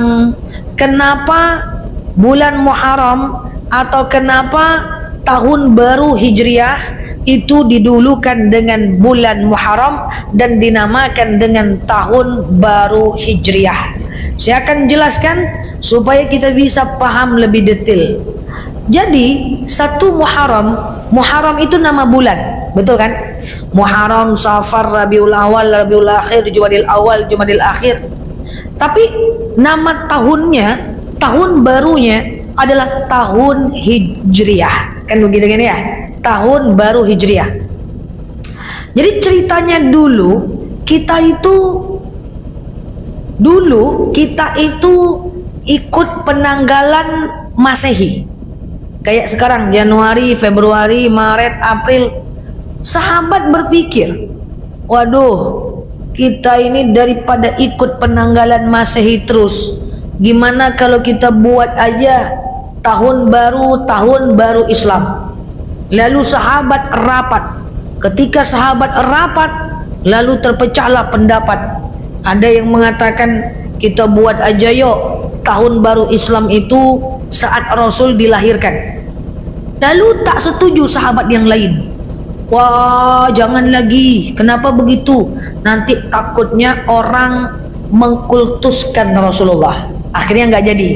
kenapa bulan Muharram atau kenapa tahun baru Hijriah itu didulukan dengan bulan Muharram dan dinamakan dengan tahun baru Hijriah. Saya akan jelaskan supaya kita bisa paham lebih detail. Jadi satu Muharram itu nama bulan, betul kan? Muharram, Safar, Rabiul Awal, Rabiul Akhir, Jumadil Awal, Jumadil Akhir. Tapi nama tahunnya, tahun barunya adalah tahun Hijriah. Kan begitu kan ya? Tahun baru Hijriah. Jadi ceritanya dulu kita itu ikut penanggalan Masehi. Kayak sekarang Januari, Februari, Maret, April. Sahabat berpikir, waduh, kita ini daripada ikut penanggalan Masehi terus, gimana kalau kita buat aja tahun baru Islam. Lalu sahabat rapat. Ketika sahabat rapat, lalu terpecahlah pendapat. Ada yang mengatakan kita buat aja yuk tahun baru Islam itu saat Rasul dilahirkan. Lalu tak setuju sahabat yang lain. Wah, jangan lagi. Kenapa begitu? Nanti takutnya orang mengkultuskan Rasulullah. Akhirnya nggak jadi.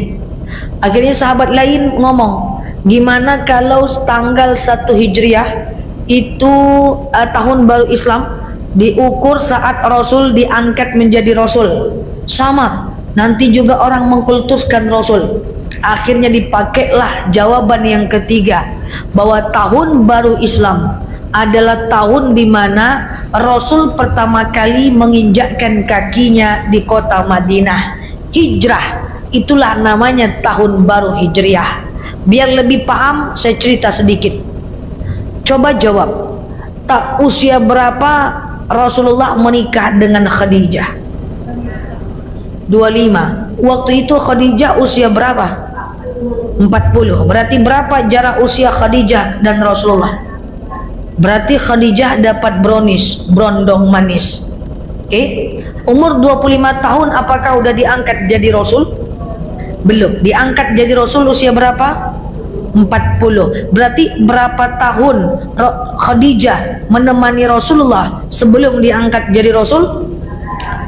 Akhirnya sahabat lain ngomong, gimana kalau tanggal 1 Hijriah itu tahun baru Islam diukur saat Rasul diangkat menjadi Rasul. Sama, nanti juga orang mengkultuskan Rasul. Akhirnya dipakailah jawaban yang ketiga, bahwa tahun baru Islam adalah tahun di mana Rasul pertama kali menginjakkan kakinya di kota Madinah. Hijrah, itulah namanya tahun baru Hijriah. Biar lebih paham, saya cerita sedikit. Coba jawab, tak usia berapa Rasulullah menikah dengan Khadijah? 25. Waktu itu Khadijah usia berapa? 40. Berarti berapa jarak usia Khadijah dan Rasulullah? Berarti Khadijah dapat brondong manis. Oke? Umur 25 tahun apakah udah diangkat jadi Rasul? Belum. Diangkat jadi Rasul usia berapa? 40. Berarti berapa tahun Khadijah menemani Rasulullah sebelum diangkat jadi Rasul?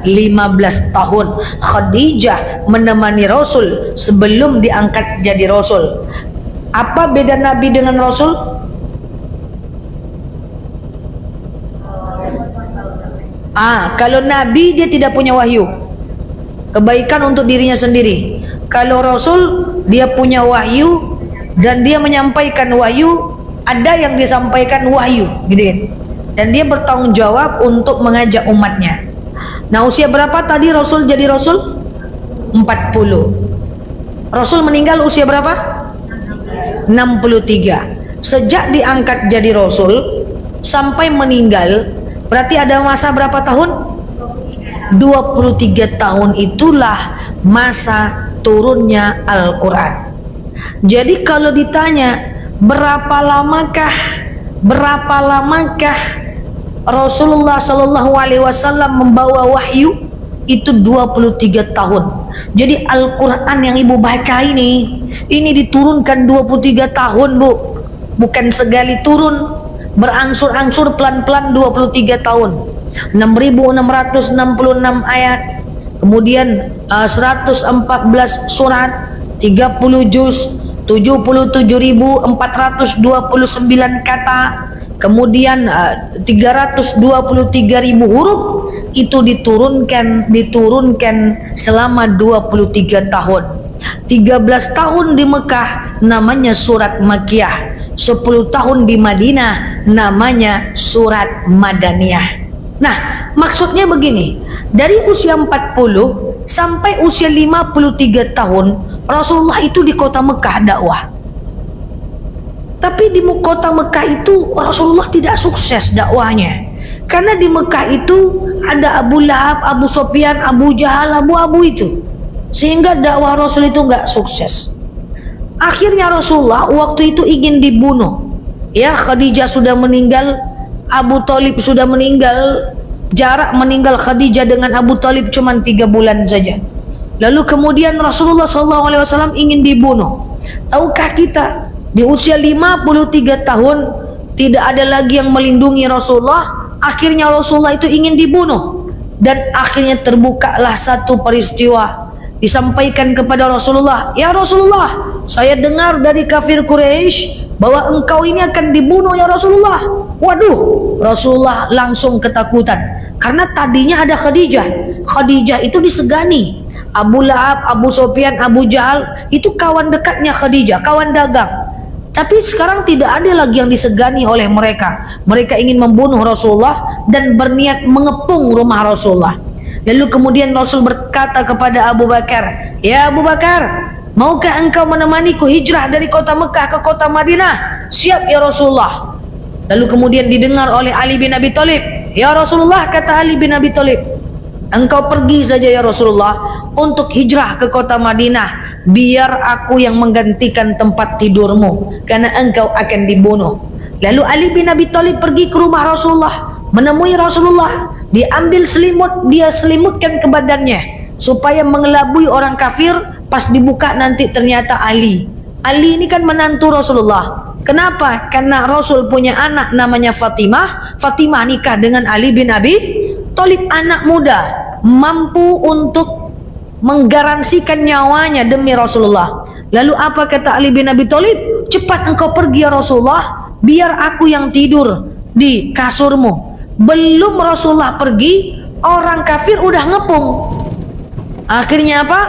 15 tahun Khadijah menemani Rasul sebelum diangkat jadi Rasul. Apa beda Nabi dengan Rasul? Kalau Nabi dia tidak punya wahyu, kebaikan untuk dirinya sendiri. Kalau Rasul dia punya wahyu dan dia menyampaikan wahyu, ada yang disampaikan wahyu, gitu kan? Dan dia bertanggung jawab untuk mengajak umatnya. Nah, usia berapa tadi Rasul jadi Rasul? 40. Rasul meninggal usia berapa? 63. Sejak diangkat jadi Rasul sampai meninggal, berarti ada masa berapa tahun? 23 tahun itulah masa turunnya Al-Quran. Jadi kalau ditanya berapa lamakah Rasulullah Shallallahu Alaihi Wasallam membawa wahyu, itu 23 tahun. Jadi Al-Quran yang ibu baca ini diturunkan 23 tahun, Bu. Bukan sekali turun, berangsur-angsur pelan-pelan 23 tahun. 6.666 ayat, kemudian 114 surat, 30 juz, 77.429 kata, kemudian 323.000 huruf. Itu diturunkan selama 23 tahun. 13 tahun di Mekah namanya surat Makkiyah, 10 tahun di Madinah namanya surat Madaniyah. Nah, maksudnya begini, dari usia 40 sampai usia 53 tahun Rasulullah itu di kota Mekah dakwah. Tapi di kota Mekah itu Rasulullah tidak sukses dakwahnya. Karena di Mekah itu ada Abu Lahab, Abu Sufyan, Abu Jahal, Abu itu. Sehingga dakwah Rasul itu nggak sukses. Akhirnya Rasulullah waktu itu ingin dibunuh. Ya, Khadijah sudah meninggal, Abu Thalib sudah meninggal. Jarak meninggal Khadijah dengan Abu Thalib cuma 3 bulan saja. Lalu kemudian Rasulullah SAW ingin dibunuh. Tahukah kita, di usia 53 tahun tidak ada lagi yang melindungi Rasulullah. Akhirnya Rasulullah itu ingin dibunuh, dan akhirnya terbukalah satu peristiwa. Disampaikan kepada Rasulullah, "Ya Rasulullah, saya dengar dari kafir Quraisy bahwa engkau ini akan dibunuh ya Rasulullah." Waduh, Rasulullah langsung ketakutan, karena tadinya ada Khadijah. Khadijah itu disegani. Abu Lahab, Abu Sufyan, Abu Jahal itu kawan dekatnya Khadijah, kawan dagang. Tapi sekarang tidak ada lagi yang disegani oleh mereka. Mereka ingin membunuh Rasulullah dan berniat mengepung rumah Rasulullah. Lalu kemudian Rasul berkata kepada Abu Bakar, "Ya Abu Bakar, maukah engkau menemaniku hijrah dari kota Mekah ke kota Madinah?" "Siap ya Rasulullah." Lalu kemudian didengar oleh Ali bin Abi Thalib, "Ya Rasulullah," kata Ali bin Abi Thalib, "engkau pergi saja ya Rasulullah untuk hijrah ke kota Madinah, biar aku yang menggantikan tempat tidurmu, karena engkau akan dibunuh." Lalu Ali bin Abi Thalib pergi ke rumah Rasulullah, menemui Rasulullah, diambil selimut, dia selimutkan ke badannya supaya mengelabui orang kafir. Pas dibuka nanti ternyata Ali ini kan menantu Rasulullah. Kenapa? Karena Rasul punya anak namanya Fatimah. Fatimah nikah dengan Ali bin Abi Thalib, anak muda, mampu untuk menggaransikan nyawanya demi Rasulullah. Lalu apa kata Ali bin Abi Thalib? "Cepat engkau pergi ya Rasulullah, biar aku yang tidur di kasurmu." Belum Rasulullah pergi, orang kafir udah ngepung. Akhirnya apa?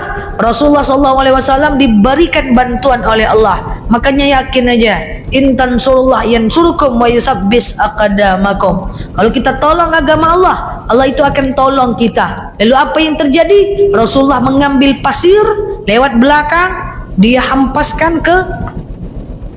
Rasulullah SAW diberikan bantuan oleh Allah. Makanya yakin aja, in tansurullah yansurukum wa yusabbis aqdamakum. Kalau kita tolong agama Allah, Allah itu akan tolong kita. Lalu apa yang terjadi? Rasulullah mengambil pasir lewat belakang, dia hampaskan ke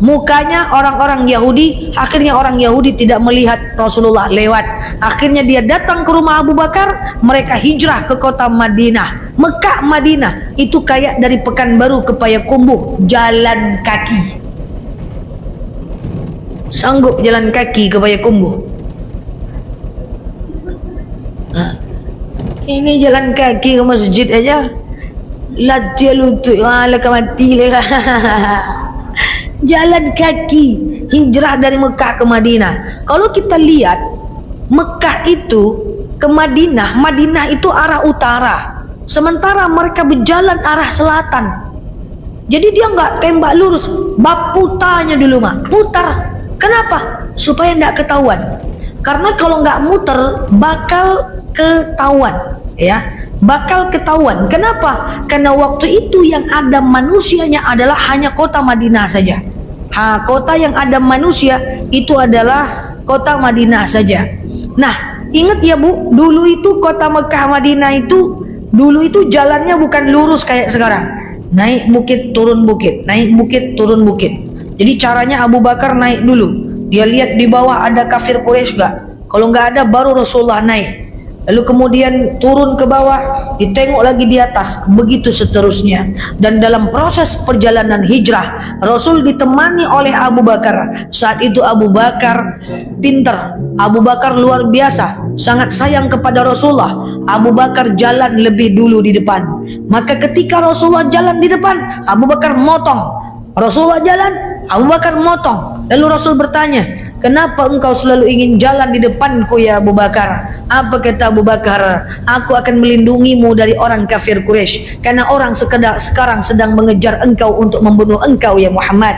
mukanya orang-orang Yahudi. Akhirnya orang Yahudi tidak melihat Rasulullah lewat. Akhirnya dia datang ke rumah Abu Bakar. Mereka hijrah ke kota Madinah. Mekah Madinah itu kayak dari Pekanbaru ke Payakumbuh, jalan kaki. Sanggup jalan kaki ke Payakumbuh? Ini jalan kaki ke masjid aja latih lutut ala mati lah. Jalan kaki hijrah dari Mekah ke Madinah. Kalau kita lihat Mekah itu ke Madinah, Madinah itu arah utara, sementara mereka berjalan arah selatan. Jadi dia nggak tembak lurus, bab putarnya dulu mah, putar. Kenapa? Supaya nggak ketahuan. Karena kalau nggak muter bakal ketahuan, ya, bakal ketahuan. Kenapa? Karena waktu itu yang ada manusianya adalah hanya kota Madinah saja. Kota yang ada manusia itu adalah kota Madinah saja. Nah, ingat ya Bu, dulu itu kota Mekah Madinah itu dulu itu jalannya bukan lurus kayak sekarang. Naik bukit, turun bukit, naik bukit, turun bukit. Jadi caranya Abu Bakar naik dulu. Dia lihat di bawah ada kafir Quraisy gak? Kalau nggak ada baru Rasulullah naik. lalu kemudian turun ke bawah, ditengok lagi di atas, begitu seterusnya. Dan dalam proses perjalanan hijrah, Rasul ditemani oleh Abu Bakar. Saat itu Abu Bakar pintar, Abu Bakar luar biasa, sangat sayang kepada Rasulullah. Abu Bakar jalan lebih dulu di depan. Maka ketika Rasulullah jalan di depan, Abu Bakar motong. Rasulullah jalan, Abu Bakar motong. Lalu Rasul bertanya, kenapa engkau selalu ingin jalan di depanku ya Abu Bakar? Apa kata Abu Bakar? Aku akan melindungimu dari orang kafir Quraisy, karena orang sekarang sedang mengejar engkau untuk membunuh engkau ya Muhammad.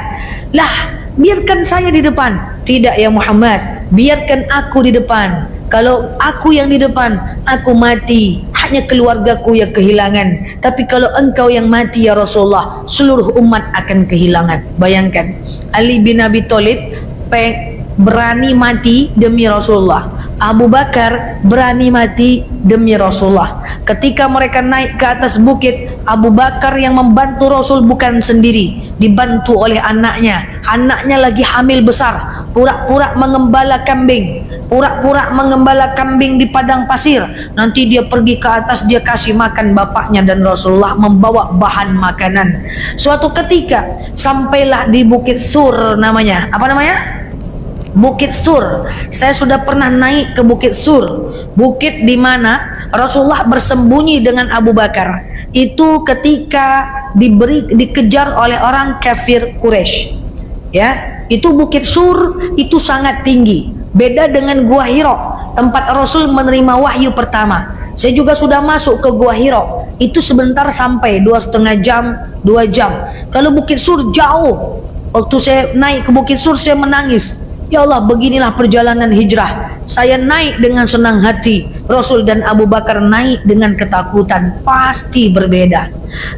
Lah, biarkan saya di depan. Tidak ya Muhammad, biarkan aku di depan. Kalau aku yang di depan, aku mati, hanya keluargaku yang kehilangan. Tapi kalau engkau yang mati ya Rasulullah, seluruh umat akan kehilangan. Bayangkan, Ali bin Abi Thalib berani mati demi Rasulullah. Abu Bakar berani mati demi Rasulullah. Ketika mereka naik ke atas bukit, Abu Bakar yang membantu Rasul bukan sendiri, dibantu oleh anaknya. Anaknya lagi hamil besar, pura-pura mengembala kambing. Pura-pura mengembala kambing di padang pasir. Nanti dia pergi ke atas, dia kasih makan bapaknya, dan Rasulullah membawa bahan makanan. Suatu ketika sampailah di Bukit Sur namanya. Apa namanya? Bukit Sur. Saya sudah pernah naik ke Bukit Sur. Bukit di mana Rasulullah bersembunyi dengan Abu Bakar. Itu ketika dikejar oleh orang kafir Quraisy. Ya, itu Bukit Sur itu sangat tinggi. Beda dengan Gua Hiro, tempat Rasul menerima wahyu pertama. Saya juga sudah masuk ke Gua Hiro. Itu sebentar sampai 2,5 jam, 2 jam. Kalau Bukit Sur jauh. Waktu saya naik ke Bukit Sur, saya menangis. Ya Allah, beginilah perjalanan hijrah. Saya naik dengan senang hati, Rasul dan Abu Bakar naik dengan ketakutan. Pasti berbeda.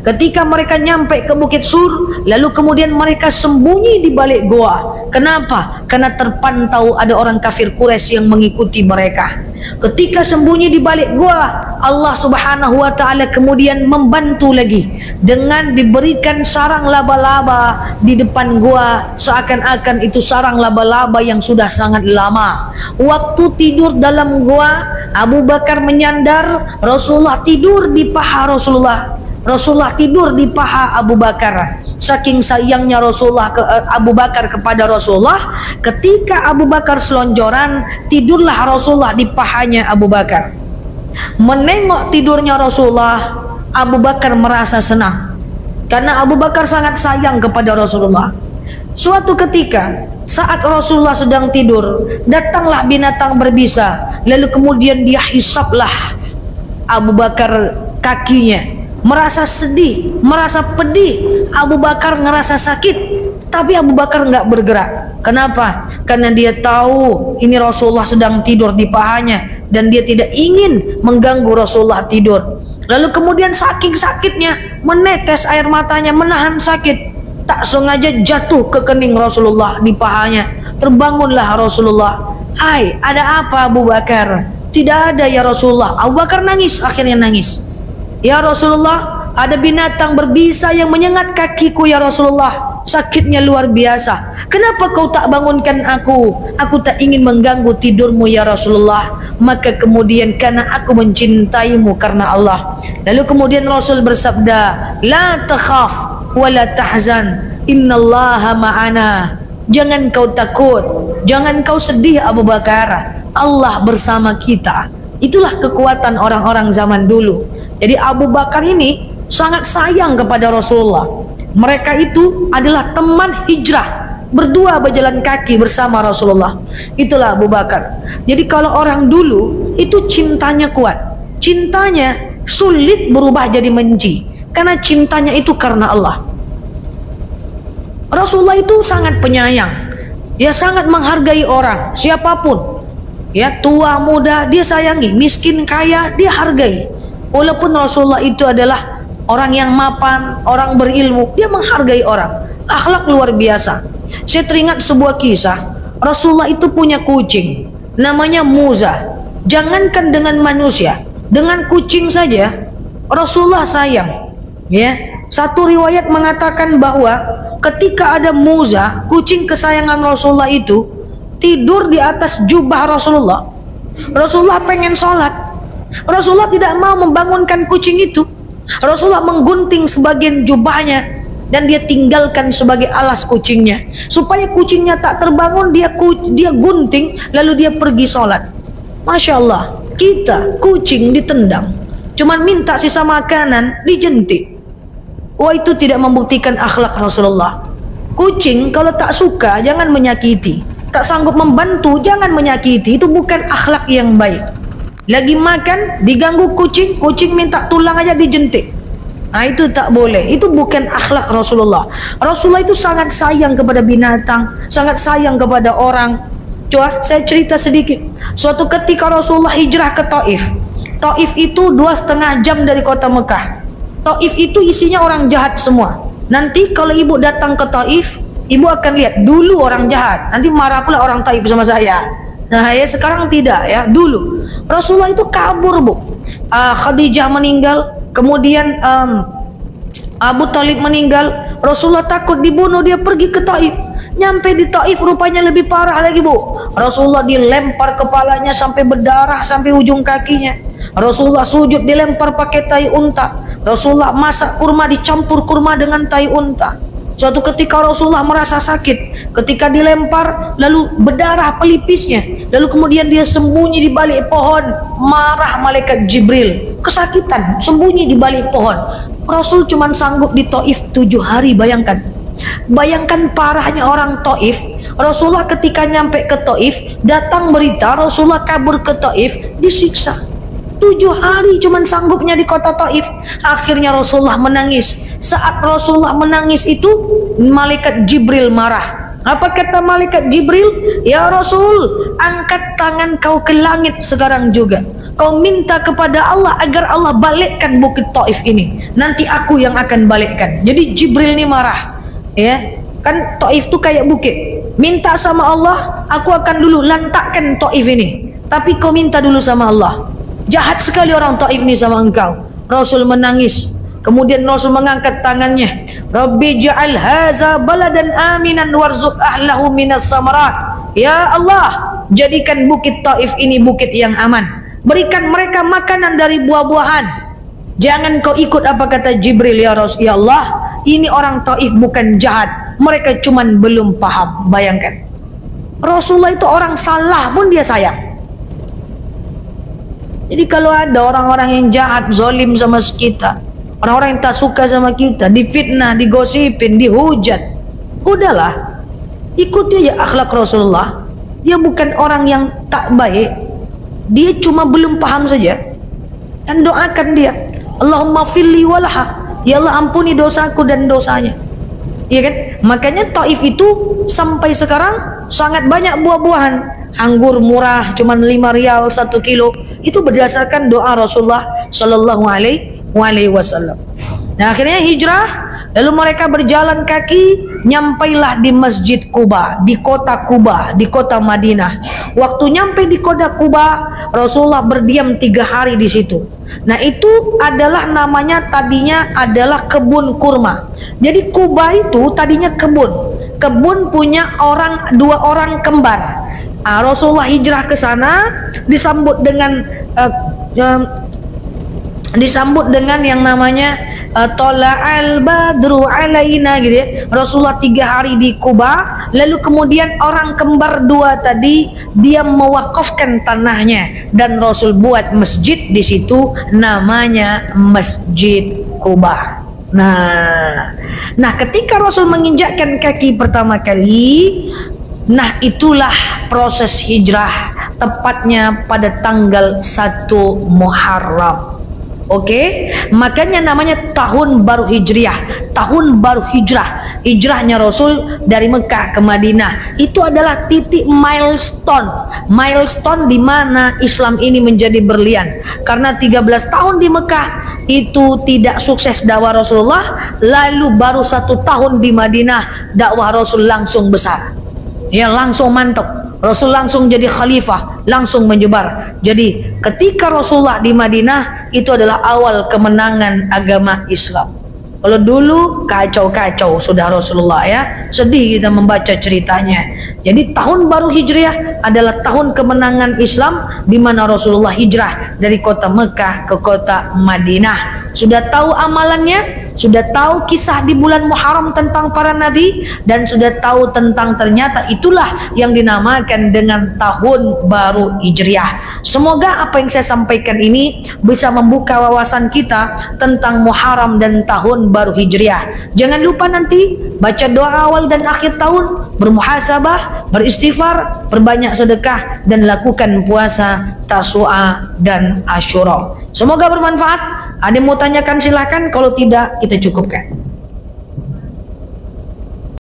Ketika mereka nyampe ke Bukit Sur, lalu kemudian mereka sembunyi di balik goa. Kenapa? Karena terpantau ada orang kafir Quraisy yang mengikuti mereka. Ketika sembunyi di balik gua, Allah Subhanahu wa taala kemudian membantu lagi dengan diberikan sarang laba-laba di depan gua, seakan-akan itu sarang laba-laba yang sudah sangat lama. Waktu tidur dalam gua, Abu Bakar menyandar, Rasulullah tidur di paha Rasulullah. Rasulullah tidur di paha Abu Bakar. Saking sayangnya Abu Bakar kepada Rasulullah, ketika Abu Bakar selonjoran, tidurlah Rasulullah di pahanya Abu Bakar. Menengok tidurnya Rasulullah, Abu Bakar merasa senang karena Abu Bakar sangat sayang kepada Rasulullah. Suatu ketika saat Rasulullah sedang tidur, datanglah binatang berbisa, lalu kemudian dia hisaplah Abu Bakar kakinya. Merasa sedih, merasa pedih. Abu Bakar ngerasa sakit, tapi Abu Bakar nggak bergerak. Kenapa? Karena dia tahu ini Rasulullah sedang tidur di pahanya, dan dia tidak ingin mengganggu Rasulullah tidur. Lalu kemudian saking sakitnya, menetes air matanya, menahan sakit, tak sengaja jatuh ke kening Rasulullah di pahanya. Terbangunlah Rasulullah. Hai, ada apa Abu Bakar? Tidak ada ya Rasulullah. Abu Bakar nangis, akhirnya nangis. Ya Rasulullah, ada binatang berbisa yang menyengat kakiku ya Rasulullah. Sakitnya luar biasa. Kenapa kau tak bangunkan aku? Aku tak ingin mengganggu tidurmu ya Rasulullah. Maka kemudian karena aku mencintaimu karena Allah. Lalu kemudian Rasul bersabda, La takhaf wa la tahzan, innallaha ma'ana. Jangan kau takut, jangan kau sedih Abu Bakar. Allah bersama kita. Itulah kekuatan orang-orang zaman dulu. Jadi Abu Bakar ini sangat sayang kepada Rasulullah. Mereka itu adalah teman hijrah, berdua berjalan kaki bersama Rasulullah. Itulah Abu Bakar. Jadi kalau orang dulu itu cintanya kuat, cintanya sulit berubah jadi benci, karena cintanya itu karena Allah. Rasulullah itu sangat penyayang, dia sangat menghargai orang, siapapun. Ya, tua muda dia sayangi, miskin kaya dia hargai. Walaupun Rasulullah itu adalah orang yang mapan, orang berilmu, dia menghargai orang. Akhlak luar biasa. Saya teringat sebuah kisah. Rasulullah itu punya kucing, namanya Muza. Jangankan dengan manusia, dengan kucing saja Rasulullah sayang. Ya, satu riwayat mengatakan bahwa ketika ada Muza, kucing kesayangan Rasulullah itu, tidur di atas jubah Rasulullah. Rasulullah pengen sholat, Rasulullah tidak mau membangunkan kucing itu. Rasulullah menggunting sebagian jubahnya dan dia tinggalkan sebagai alas kucingnya, supaya kucingnya tak terbangun. Dia gunting lalu dia pergi sholat. Masya Allah, kita kucing ditendang, cuman minta sisa makanan dijentik. Wah, itu tidak membuktikan akhlak Rasulullah. Kucing kalau tak suka jangan menyakiti, tak sanggup membantu jangan menyakiti. Itu bukan akhlak yang baik. Lagi makan diganggu kucing, kucing minta tulang aja dijentik. Nah, itu tak boleh. Itu bukan akhlak Rasulullah. Rasulullah itu sangat sayang kepada binatang, sangat sayang kepada orang. Coba saya cerita sedikit. Suatu ketika Rasulullah hijrah ke Taif. Taif itu 2,5 jam dari kota Mekah. Taif itu isinya orang jahat semua. Nanti kalau ibu datang ke Taif, ibu akan lihat dulu orang jahat. Nanti marah pula orang Taif sama saya. Nah, ya sekarang tidak ya. Dulu Rasulullah itu kabur, Bu. Khadijah meninggal, kemudian Abu Talib meninggal. Rasulullah takut dibunuh, dia pergi ke Taif. Nyampe di Taif rupanya lebih parah lagi, Bu. Rasulullah dilempar kepalanya sampai berdarah sampai ujung kakinya. Rasulullah sujud dilempar pakai tai unta. Rasulullah masak kurma, dicampur kurma dengan tai unta. Suatu ketika Rasulullah merasa sakit ketika dilempar, lalu berdarah pelipisnya, lalu kemudian dia sembunyi di balik pohon. Marah malaikat Jibril, kesakitan, sembunyi di balik pohon. Rasul cuma sanggup di Taif 7 hari. Bayangkan parahnya orang Taif. Rasulullah ketika nyampe ke Taif, datang berita Rasulullah kabur ke Taif, disiksa 7 hari cuman sanggupnya di kota Taif. Akhirnya Rasulullah menangis. Saat Rasulullah menangis itu, malaikat Jibril marah. Apa kata malaikat Jibril? Ya Rasul, angkat tangan kau ke langit sekarang juga. Kau minta kepada Allah agar Allah balikkan bukit Taif ini. Nanti aku yang akan balikkan. Jadi Jibril ini marah. Ya, kan Taif itu kayak bukit. Minta sama Allah, aku akan dulu lantakkan Taif ini. Tapi kau minta dulu sama Allah. Jahat sekali orang Taif ini sama engkau. Rasul menangis. Kemudian Rasul mengangkat tangannya. Rabbi ja'al haza baladan aminan warzuq ahlahu minas samarat. Ya Allah, jadikan bukit Taif ini bukit yang aman. Berikan mereka makanan dari buah-buahan. Jangan kau ikut apa kata Jibril, ya Rasul. Ya Allah, ini orang Taif bukan jahat. Mereka cuman belum paham. Bayangkan. Rasulullah itu orang salah pun dia sayang. Jadi kalau ada orang-orang yang jahat, zalim sama kita, orang-orang yang tak suka sama kita, difitnah, digosipin, dihujat, udahlah, ikuti aja akhlak Rasulullah. Dia bukan orang yang tak baik, dia cuma belum paham saja. Dan doakan dia, Allahumma filli walaha, ya Allah ampuni dosaku dan dosanya. Iya kan? Makanya Taif itu sampai sekarang sangat banyak buah-buahan. Anggur murah, cuma 5 rial 1 kilo. Itu berdasarkan doa Rasulullah Sallallahu Alaihi Wasallam. Nah, akhirnya hijrah, lalu mereka berjalan kaki, nyampailah di Masjid Quba, di kota Quba, di kota Madinah. Waktu nyampe di kota Quba, Rasulullah berdiam 3 hari di situ. Nah, itu adalah namanya tadinya adalah kebun kurma. Jadi Quba itu tadinya kebun punya 2 orang kembar. Rasulullah hijrah ke sana disambut dengan yang namanya Tola'al badru alaina gitu ya. Rasulullah 3 hari di Quba, lalu kemudian orang kembar 2 tadi dia mewakafkan tanahnya dan Rasul buat masjid di situ namanya Masjid Quba. Nah, ketika Rasul menginjakkan kaki pertama kali, nah itulah proses hijrah, tepatnya pada tanggal 1 Muharram. Oke, makanya namanya tahun baru Hijriah, tahun baru hijrah. Hijrahnya Rasul dari Mekah ke Madinah itu adalah titik milestone di mana Islam ini menjadi berlian. Karena 13 tahun di Mekah itu tidak sukses dakwah Rasulullah, lalu baru 1 tahun di Madinah dakwah Rasul langsung besar. Ya, langsung mantap. Rasul langsung jadi khalifah, langsung menyebar. Jadi ketika Rasulullah di Madinah itu adalah awal kemenangan agama Islam. Kalau dulu kacau-kacau sudah Rasulullah ya. Sedih kita membaca ceritanya. Jadi tahun baru Hijriah adalah tahun kemenangan Islam di mana Rasulullah hijrah dari kota Mekah ke kota Madinah. Sudah tahu amalannya, sudah tahu kisah di bulan Muharram tentang para nabi, dan sudah tahu tentang ternyata itulah yang dinamakan dengan tahun baru Hijriah. Semoga apa yang saya sampaikan ini bisa membuka wawasan kita tentang Muharram dan tahun baru Hijriah. Jangan lupa nanti baca doa awal dan akhir tahun, bermuhasabah, beristighfar, berbanyak sedekah, dan lakukan puasa Tasu'a dan Asyura. Semoga bermanfaat. Ada yang mau tanyakan silahkan, kalau tidak kita cukupkan.